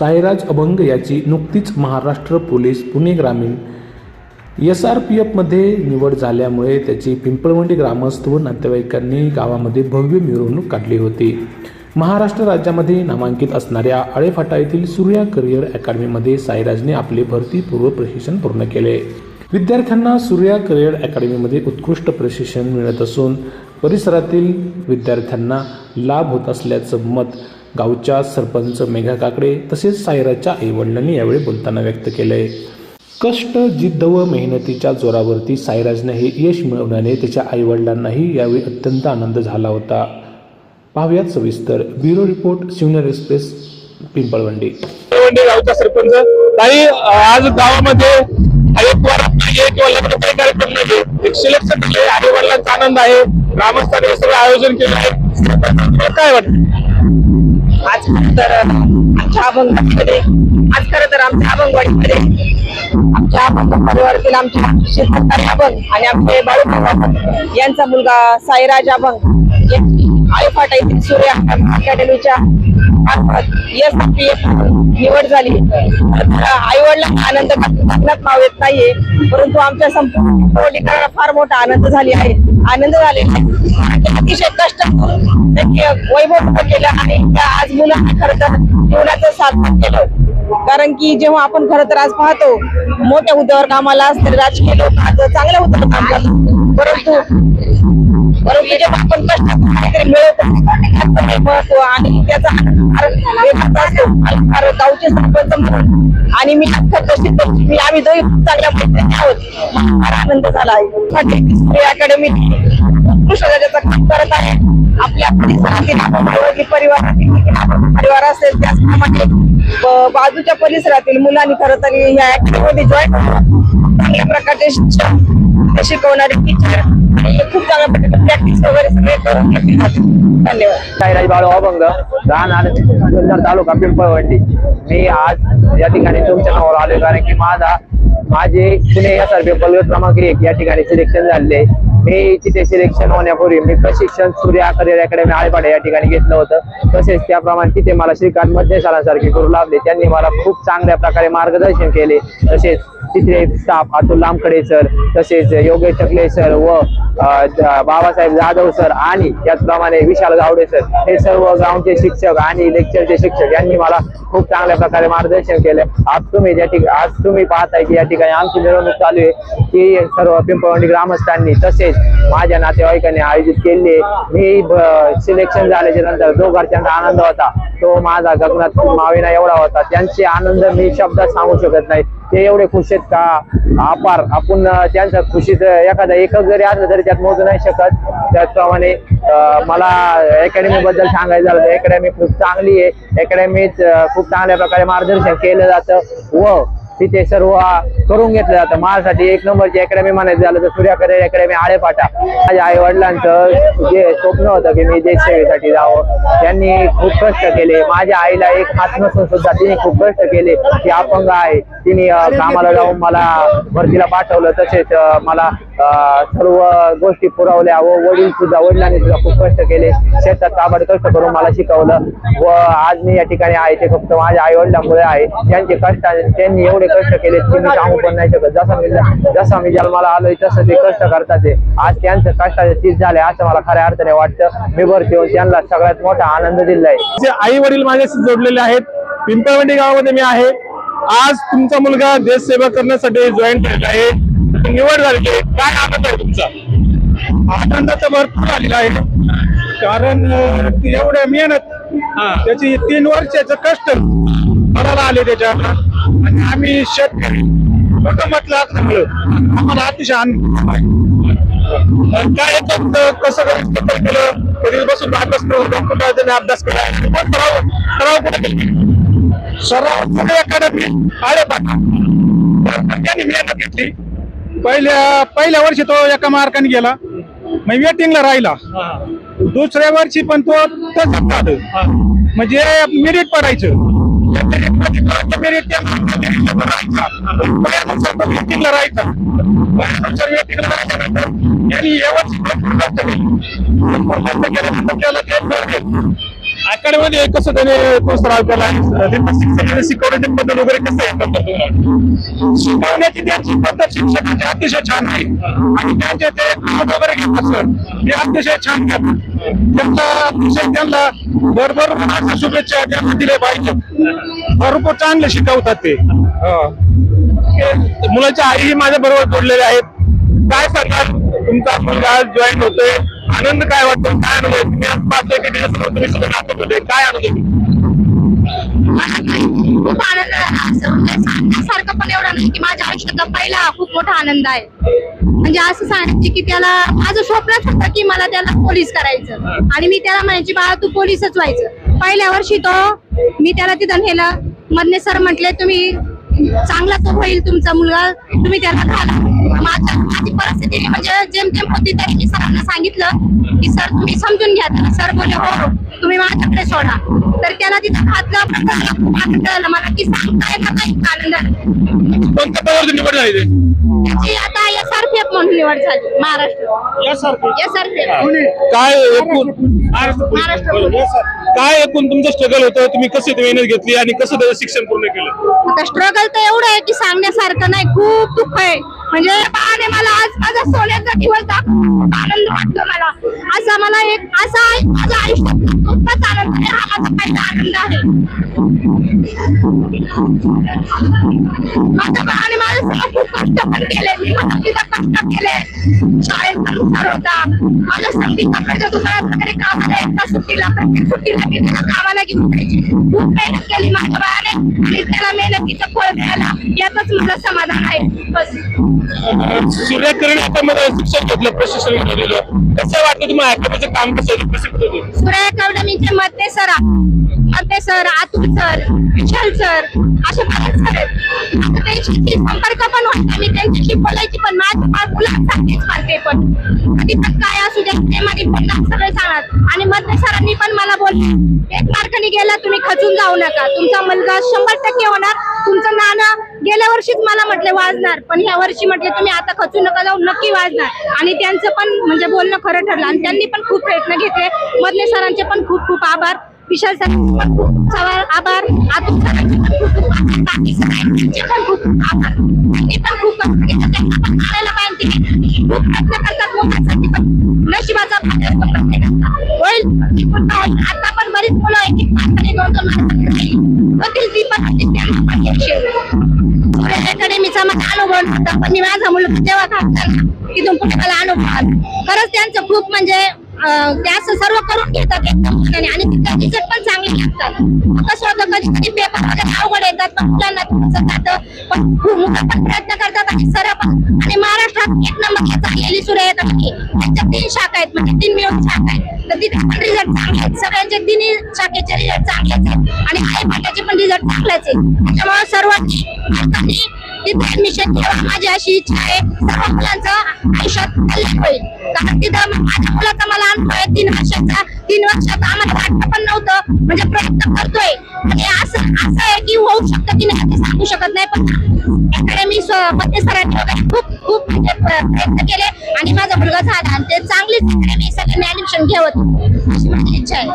साईराज अभंग याची नुकतीच महाराष्ट्र पोलीस पुणे ग्रामीण SRPFमध्ये निवड झाल्यामुळे त्याची पिंपळवंडी ग्रामस्थ व नातेवाईकांनी गावामध्ये भव्य मिरवणूक काढली होती। महाराष्ट्र राज्यामध्ये नामांकित असणाऱ्या आळेफाटा येथील सूर्या करिअर अकॅडमीमध्ये साईराजने आपले भरतीपूर्व प्रशिक्षण पूर्ण केले। विद्यार्थ्यांना सूर्या करिअर अकॅडमीमध्ये उत्कृष्ट प्रशिक्षण मिळत असून परिसरातील विद्यार्थ्यांना लाभ होत असल्याचं मत गावच्या सरपंच मेघा काकडे तसेच साईराजच्या आईवडिलांनी यावेळी बोलताना व्यक्त केले। कष्ट, जिद्द व मेहनतीच्या जोरावरती साईराजने हे यश मिळवल्याने त्याच्या आईवडिलांनाही यावेळी अत्यंत आनंद झाला होता। पाहुयात सविस्तर bureau report Shivneri express Pimpalwandi. गावचा सरपंच ताई, आज गावामध्ये एक वारात नाहीये किंवा लग्न काही कार्यक्रम नाहीये, एक सिलेक्शन झाले, आईवडिलांचा आनंद आहे, ग्रामस्थांनी सगळं आयोजन केलं आहे, काय वाटतं? आज तर आमच्या अभंगामध्ये आमच्या अभंग परिवारातील आमच्या शेतकरी अभंग आणि आमचे बाळू यांचा मुलगा साईराज अभंग आळेफाटा येथील सूर्या अकॅडमीच्या SRPF निवड झाली। आई वडिलांना आनंद लग्नात नाव येत नाहीये, परंतु आमच्या संपूर्ण फार मोठा आनंद झालेला आहे। अतिशय कष्ट वैभव केलं आणि आज मुलांना खरं तर जीवनाचं सार्थक केलं। कारण की जेव्हा आपण खरं तर आज पाहतो मोठ्या हुद्द्यावर कामाला असतील राजकीय लोक आज चांगल्या हुद्द्यावर काम करतात, परंतु जेव्हा आपण कष्ट काहीतरी मिळवतो महत्व आणि त्याचा गावचे सरपंच म्हणून आणि मी आम्ही दोघी चांगल्या पद्धतीने आहोत, फार आनंद झाला आहे। अकॅडमी उत्कृष्ट काम करत आहे। आपल्या परिसरातील परिवार असेल त्याचप्रमाणे बाजूच्या परिसरातील मुलांनी खरं तर या अकॅडमीमध्ये जॉईन चांगल्या प्रकारचे शिकवणारे टीचर खूप चांगल्या प्रकारे प्रॅक्टिस वगैरे सगळे करून धन्यवाद। साईराज बाळू अभंग, राहणार जुन्नर तालुका पिंपळवंडी। मी आज या ठिकाणी तुमच्या नावावर आलोय कारण की माझे पुणे SRPF क्रमांक 1 या ठिकाणी सिलेक्शन झाले। मी तिथे सिलेक्शन होण्यापूर्वी मी प्रशिक्षण सूर्या करिअर अकॅडमी आळेफाटा या ठिकाणी घेतलं होतं। तसेच त्याप्रमाणे तिथे मला श्रीकांत मध्य सरांसारखे गुरु लाभले, त्यांनी मला खूप चांगल्या प्रकारे मार्गदर्शन केले। तसेच तिथे स्टाफ अतुल लामखडे सर, तसेच योगेश चकले सर व बाबासाहेब जाधव सर आणि त्याचप्रमाणे विशाल गावडे सर, हे सर्व गावचे शिक्षक आणि लेक्चरचे शिक्षक यांनी मला खूप चांगल्या प्रकारे मार्गदर्शन केले। आज तुम्ही पाहताय की या ठिकाणी आमची मिरवणूक चालू आहे, की सर्व पिंपळवंडी ग्रामस्थांनी तसेच माझ्या नातेवाईकांनी आयोजित केले। मी सिलेक्शन झाल्याच्या नंतर जो घरच्यांचा आनंद होता तो माझा गगनात मावेना एवढा होता। त्यांचे आनंद मी शब्दात सांगू शकत नाही, ते एवढे खुश आहेत का अपार। आपण त्यांच्या खुशीत एखादा एकच जरी असलं तरी त्यात मोजू नाही शकत। त्याचप्रमाणे मला अकॅडमी बद्दल सांगायचं झालं तर अकॅडमी खूप चांगली आहे। अकॅडमीत खूप चांगल्या प्रकारे मार्गदर्शन केलं जातं व तिथे सर्व करून घेतलं जातं। माझ्यासाठी एक नंबरची अकॅडमी म्हणायचं झालं तर सूर्या करिअर अकॅडमी आळेफाटा। माझ्या आई वडिलांचं जे स्वप्न होतं की मी देशसेवेसाठी जावं, त्यांनी खूप कष्ट केले। माझ्या आईला एक हात नसून सुद्धा तिने खूप कष्ट केले। ती अपंग आहे, तिने कामाला जाऊन मला भरतीला पाठवलं, तसेच मला सर्व गोष्टी पुरवल्या व वडिलांनी सुद्धा खूप कष्ट केले, शेतात काबाड कष्ट करून मला शिकवलं व आज मी या ठिकाणी आहे ते फक्त माझ्या आई वडिलांमुळे आहे। त्यांचे कष्ट, त्यांनी एवढे कष्ट केले की मी सांगू पण नाही शकत। जसं मी जन्माला आलोय तसं ते कष्ट करतात। आज त्यांचं कष्टाचे चीज झाले असं मला खऱ्या अर्थाने वाटतं। मी भरती होऊन त्यांना सगळ्यात मोठा आनंद दिलाय। आई वडील माझ्याशी जोडलेले आहेत। पिंपळवंडी गावामध्ये मी आहे। आज तुमचा मुलगा देशसेवा करण्यासाठी जॉईन झालेला आहे, निवड झाली आहे, काय आनंद आहे तुमचा? आनंद तर भरपूर झालेला आहे, कारण एवढ्या मेहनत त्याची 3 वर्षाचं कष्ट मला आले त्याच्या, आणि आम्ही शेतकरी म्हटलं असल्यामुळं आम्हाला अतिशय काय कसं केलं? कधी बसून अभ्यास केला, सराव अकॅडमी आळेफाटा त्यांनी मेहनत घेतली। पहिल्या वर्षी तो एका मार्काने गेला, मग वेटिंगला राहिला। दुसऱ्या वर्षी पण तो तसंच झालं, म्हणजे मेरिट पडायचं, मेरिट वेटिंगला राहायचा। यांनी अकॅडमी मध्ये कसं त्याने तो सराव केला सिक्युरिटी बद्दल वगैरे कसं आहे शिकवण्याची त्यांची पद्धत शिक्षकांची अतिशय छान आहे आणि त्यांचे ते नोट वगैरे घेतात सर ते अतिशय छान घेतात त्यांचा अतिशय त्यांना भरभरून शुभेच्छा त्यांना दिले पाहिजे भरपूर चांगले शिकवतात ते मुलाच्या आई माझ्या बरोबर जोडलेले आहेत काय सांगाल तुमचा मुलगा जॉईन होतोय आनंद काय वाटतो काय अनुभव आहे? तुम्ही आज पाहतोय की त्याच्यासमोर तुम्ही सगळं नाटक होते काय अनुभव खूप आनंद सांगण्यासारखं पण एवढं नाही की माझ्या आयुष्यातला पहिला खूप मोठा आनंद आहे म्हणजे असं सांगायचे की त्याला माझं स्वप्नच होतं की मला त्याला पोलीस करायचं आणि मी त्याला म्हणायची बाळा तू पोलीसच व्हायचं पहिल्या वर्षी तो मी त्याला तिथं नेलं मधले सर म्हटले तुम्ही चांगला तो होईल तुमचा मुलगा तुम्ही त्याला घाला माझी परिस्थिती म्हणजे जेमतेम होती तरी मी सरांना सांगितलं की सर तुम्ही समजून घ्या त्याला सर बोलले हो तुम्ही माझ्याकडे सोडा तर त्याला तिथं घातलं मला की सांगता येत नाही आनंद कोणत्या पदावर निवड झाली ते त्याची आता SRPF म्हणून निवड झाली महाराष्ट्र SRPF काय एकूण काय एकूण तुमचं स्ट्रगल होतं तुम्ही कशी मेहनत घेतली आणि कसं त्याचं शिक्षण पूर्ण केलं आता स्ट्रगल तर एवढं आहे की सांगण्यासारखं नाही खूप दुःख आहे म्हणजे बाळाने मला आज माझा सोन्याचा दिवस खूप आनंद वाटतो मला असा मला एक असा माझ्या आयुष्यात खूपच आनंद आहे हा माझा पहिला आनंद आहे माझ्या बाळाने माझ्यासोबत खूप कष्ट पण केले मी माझ्या तिथं कष्ट केले शाळेत अनुसार होता माझ्या संगीत कपड्याच्या दुकानात वगैरे कामाला एकदा सुट्टीला प्रत्येक सुट्टीला मी त्याला कामाला घेऊन जायची खूप मेहनत केली माझ्या बाळाने आणि त्याला मेहनतीचं फळ मिळालं यातच माझं समाधान आहे बस सूर्या किरण अकॅडमीमध्ये शिक्षण घेतलं प्रशिक्षण घेतलं कसं वाटतं तुम्हाला अकॅडमीचं काम कसं सूर्या अकॅडमीचे मते सर अतुल सर विशाल सर असे बरेच सर आहेत आता त्यांच्याशी संपर्क पण व्हायचा मी त्यांच्याशी बोलायची पण माझ्या मुलांसारखीच मारते पण कधी पण काय असू द्या ते मध्ये पण सगळे सांगणार आणि मते सरांनी पण मला बोलले 1 मार्काने गेला तुम्ही खचून जाऊ नका तुमचा मुलगा 100% होणार तुमचं नाणं गेल्या वर्षीच मला म्हटले वाजणार पण ह्या वर्षी म्हटले तुम्ही आता खचू नका जाऊ नक्की वाजणार आणि त्यांचं पण म्हणजे बोलणं खरं ठरलं आणि त्यांनी पण खूप प्रयत्न घेतले मधले सरांचे पण खूप खूप आभार विशाल सरांचे पण खूप आभार अतुल सरांचे पण खूप आभार बाकी सरांचे पण खूप आभार त्यांनी पण खूप त्यांना पण करायला पाहिजे खूप प्रयत्न करतात मुलांसाठी पण नशिबाचा होईल आता पण बरीच मुलं आहे की 2-2 ती पण अकॅडमीचा माझा अनुभव होता पण मी माझा मुलगा जेव्हा घातला तिथून पुढे मला अनुभव आला खरंच त्यांचं खूप म्हणजे ते असं सर्व करून घेतात एकदम आणि तिथं रिझल्ट पण चांगले लागतात कसं होतं कधी कधी पेपर वगैरे अवघड येतात पण मुलांना थोडंसं जातं पण मुलं पण प्रयत्न करतात आणि सर पण आणि महाराष्ट्रात 1 नंबर चाललेली सूर्या अकॅडमी त्यांच्या 3 शाखा आहेत म्हणजे 3 मिळून शाखा आहेत तर तिथे पण रिझल्ट चांगले आहेत सगळ्यांचे 3 शाखेचे रिझल्ट चांगलेच आहेत आणि आई भाटाचे पण रिझल्ट चांगलेच आहेत त्याच्यामुळे सर्वांनी तिथे ऍडमिशन घ्यावं माझी अशी इच्छा आहे सर्व मुलांचं आयुष्यात कल्याण होईल कारण तिथं माझ्या मुलाचा मला अनुभव आहे 3 वर्षाचा 3 वर्षात आम्हाला वाटतं पण नव्हतं म्हणजे प्रयत्न करतोय आणि असं आहे की होऊ शकतं की नाही ते सांगू शकत नाही पण अकॅडमी मध्ये सरांनी वगैरे खूप म्हणजे प्रयत्न केले आणि माझा मुलगा झाला आणि ते चांगलीच अकॅडमी सगळ्यांनी ऍडमिशन घ्यावं अशी माझी इच्छा आहे